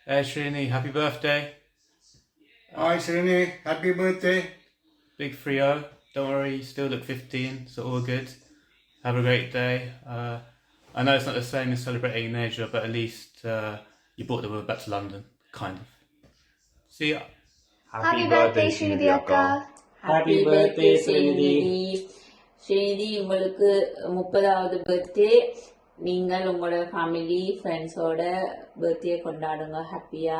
Hey Srini, happy birthday. Hi, Srini. Happy birthday. Big 3-0. Don't worry, you still look 15, so all good. Have a great day. I know it's not the same as celebrating in Asia, but at least you brought the world back to London, kind of. See ya. Happy birthday, Srinidhi Akka. Happy birthday Srinidhi. Srinidhi, உங்களுக்கு 30வது birthday. நீங்கள் உங்களோட family ஃப்ரெண்ட்ஸோட birthday கொண்டாடுங்க ஹாப்பியா.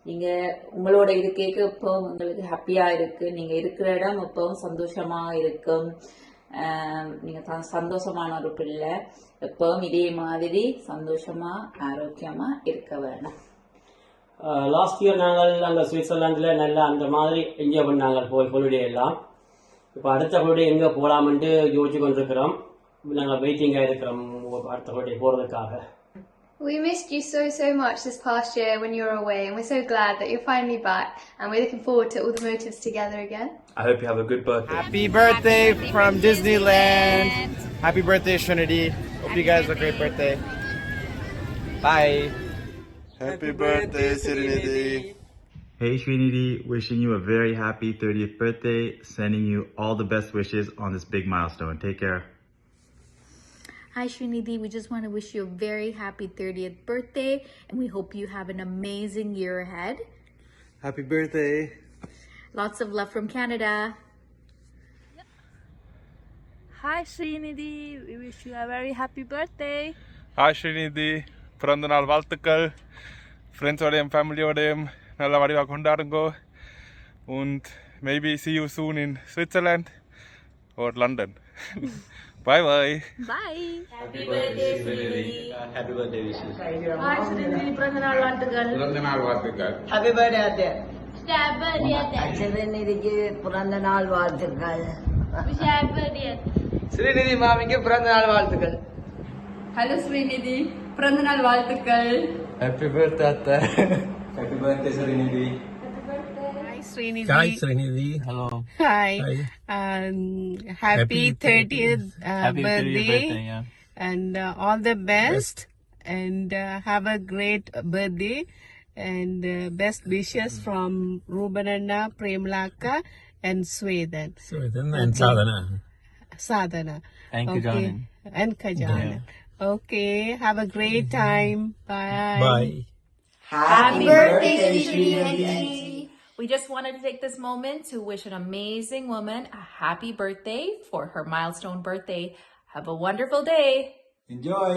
நீங்க உங்களோட இது கேட்க எப்பவும் உங்களுக்கு ஹாப்பியா இருக்கு. நீங்க இருக்கிற இடம் எப்பவும் சந்தோஷமா இருக்கும். நீங்க சந்தோஷமான ஒரு பிள்ளை. எப்பவும் இதே மாதிரி சந்தோஷமா ஆரோக்கியமா இருக்க வேணும். லாஸ்ட் இயர் நாங்கள் அங்கே சுவிட்சர்லாண்டில் நல்லா அந்த மாதிரி என்ஜாய் பண்ணாங்க ஹாலிடே எல்லாம். இப்போ அடுத்த ஹாலிடே எங்கே போகலாம்ன்ட்டு யோசிச்சு கொண்டிருக்கிறோம். நாங்கள் வெயிட்டிங்காக இருக்கிறோம் அடுத்த ஹாலிடே போகிறதுக்காக. We missed you so much this past year when you were away, and we're so glad that you're finally back, and we're looking forward to all the motives together again. I hope you have a good birthday. Happy birthday from Disneyland. Happy birthday, Trinity. Hope you guys have a great birthday. Bye. Happy birthday, Srinidhi. Hey Srinidhi, wishing you a very happy 30th birthday. Sending you all the best wishes on this big milestone. Take care. Hi Srinidhi, we just want to wish you a very happy 30th birthday and we hope you have an amazing year ahead. Happy birthday. Lots of love from Canada. Hi Srinidhi, we wish you a very happy birthday. Hi Srinidhi, பிறந்த நாள் வாழ்த்துக்கள். ஃப்ரெண்ட்ஸோடையும் ஃபேமிலியோடையும் நல்ல வடிவாக கொண்டாடுங்கோ. Und maybe see you soon in Switzerland or London. Bye bye. Bye. Happy birthday Srinidhi. Happy birthday wishes. Hi Srinidhi, பிறந்த நாள் வாழ்த்துக்கள். Happy birthday Adya. Happy birthday. ஸ்ரீநிதிக்கு பிறந்த நாள் வாழ்த்துக்கள். Happy birthday. ஸ்ரீநிதி மாமிக்கு பிறந்த நாள் வாழ்த்துக்கள். Hello Srinidhi, பிறந்த நாள் வாழ்த்துக்கள். Happy birthday, Atta. Happy birthday Srinidhi. Srinidhi. Hi, Srinidhi. Hello. Hi. Hi. Happy 30th Happy birthday. yeah. And all the best. And have a great birthday. And best wishes from Ruben Anna, Premlaka, and Sweden. Sweden and Sadhana. Sadhana. Thank you, Okay. John. And Kajan. Okay. Have a great time. Bye. Bye. Happy birthday, Srinidhi. We just wanted to take this moment to wish an amazing woman a happy birthday for her milestone birthday. Have a wonderful day. Enjoy.